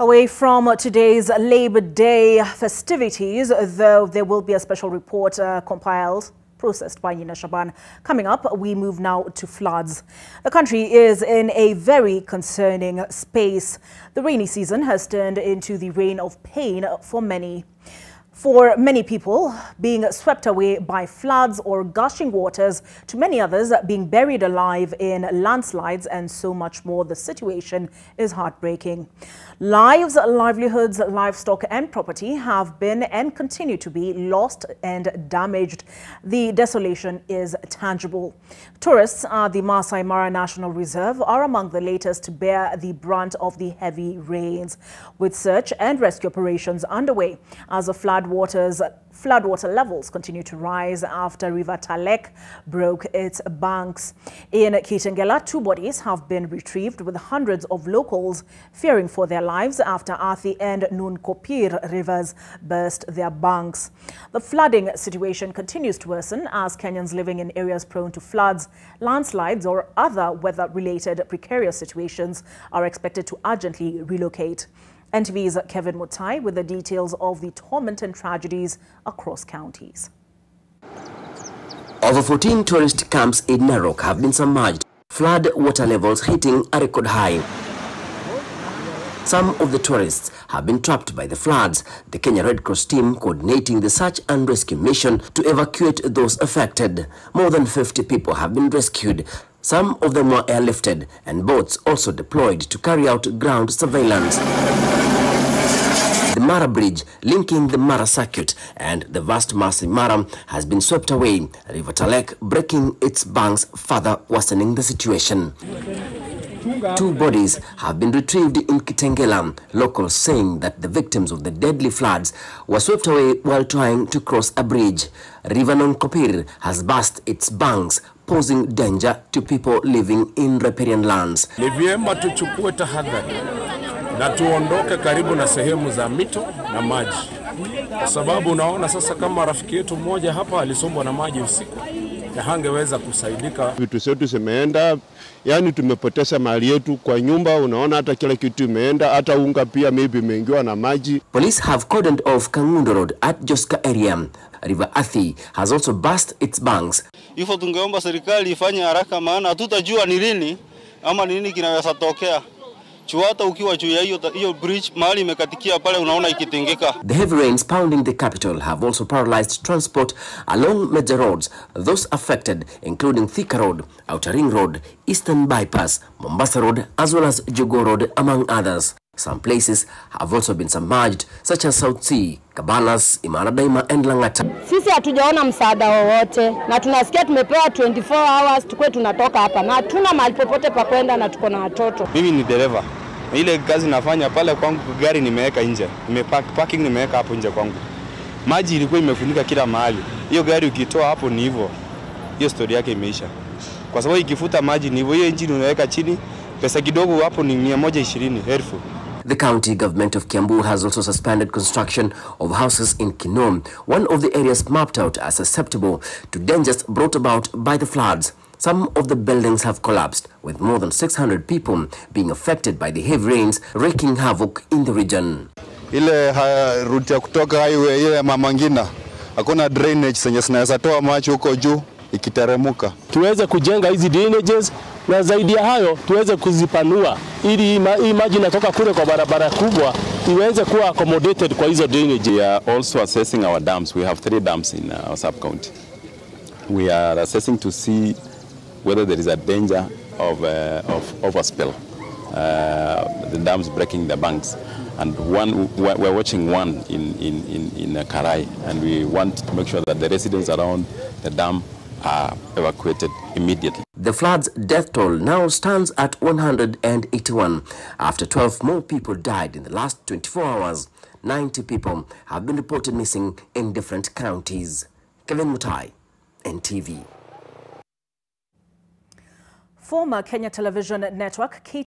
Away from today's Labor Day festivities, though there will be a special report processed by Nina Shaban. Coming up, we move now to floods. The country is in a very concerning space. The rainy season has turned into the reign of pain for many. For many people, being swept away by floods or gushing waters, to many others being buried alive in landslides and so much more, the situation is heartbreaking. Lives, livelihoods, livestock and property have been and continue to be lost and damaged. The desolation is tangible. Tourists at the Masai Mara National Reserve are among the latest to bear the brunt of the heavy rains, with search and rescue operations underway as the floodwater levels continue to rise after River Talek broke its banks. In Kitengela, 2 bodies have been retrieved, with hundreds of locals fearing for their lives after Athi and Noonkopir rivers burst their banks. The flooding situation continues to worsen as Kenyans living in areas prone to floods, landslides or other weather-related precarious situations are expected to urgently relocate. NTV's Kevin Mutai with the details of the torment and tragedies across counties. Over 14 tourist camps in Narok have been submerged, flood water levels hitting a record high. Some of the tourists have been trapped by the floods. The Kenya Red Cross team coordinating the search and rescue mission to evacuate those affected. More than 50 people have been rescued. Some of them were airlifted and boats also deployed to carry out ground surveillance. The Mara Bridge, linking the Mara Circuit and the vast Masai Mara, has been swept away. River Talek breaking its banks, further worsening the situation. 2 bodies have been retrieved in Kitengela, locals saying that the victims of the deadly floods were swept away while trying to cross a bridge. River Noonkopir has burst its banks, posing danger to people living in riparian lands. Ni vyema tuchukue tahadhari na tuondoke karibu na sehemu za mito na maji, kwa sababu unaona sasa kama rafiki yetu mmoja hapa alisombwa na maji usiku na hangeweza kusaidika. Vitu zetu zimeenda, yani tumepoteza mali yetu kwa nyumba, unaona hata kila kitu imeenda, hata unga pia maybe imeingiwa na maji. Police have cordoned off Kangundo Road at Joska area. River Athi has also burst its banks. Hivyo tungeomba serikali ifanye haraka, maana hatutajua ni lini ama nini kinaweza tokea. Hata ukiwa juu ya hiyo bridge mahali imekatikia pale unaona ikitengeka. The heavy rains pounding the capital have also paralyzed transport along major roads, those affected including Thika Road, Outer Ring Road, Eastern Bypass, Mombasa Road as well as Jogoo Road among others. Some places have also been submerged such as South Sea, Cabanas, Imara Daima and Langata. Sisi hatujaona msaada wowote na tunasikia tumepewa 24 hours tukue tunatoka hapa na hatuna mahali popote pa kwenda na tuko na watoto. Mimi ni dereva. Ile kazi nafanya pale kwangu, gari nimeweka nje. Parking nimeweka hapo nje kwangu. Maji ilikuwa imefunika kila mahali. Hiyo gari ukitoa hapo ni hivyo. Hiyo story yake imeisha. Kwa sababu ikifuta maji ni hivyo, hiyo engine unaweka chini, pesa kidogo hapo ni 120,000. The county government of Kiambu has also suspended construction of houses in Kinom, one of the areas mapped out as susceptible to dangers brought about by the floods. Some of the buildings have collapsed, with more than 600 people being affected by the heavy rains, wreaking havoc in the region. Ile route ya kutoka highway ile Mama Ngina, hakuna drainage zenye zinaweza toa maji huko juu ikiteremuka. Tuweze kujenga hizi drainages na zaidi ya hayo tuweze kuzipanua ili hii maji inatoka kule kwa barabara kubwa iweze kuwa accommodated kwa hizo drainage. We are also assessing our dams. We have 3 dams in our sub-county. We are assessing to see whether there is a danger of overspill, the dams breaking the banks, and we're watching one in Karai, and we want to make sure that the residents around the dam are evacuated immediately. The flood's death toll now stands at 181. After 12 more people died in the last 24 hours, 90 people have been reported missing in different counties. Kevin Mutai, NTV. Former Kenya Television Network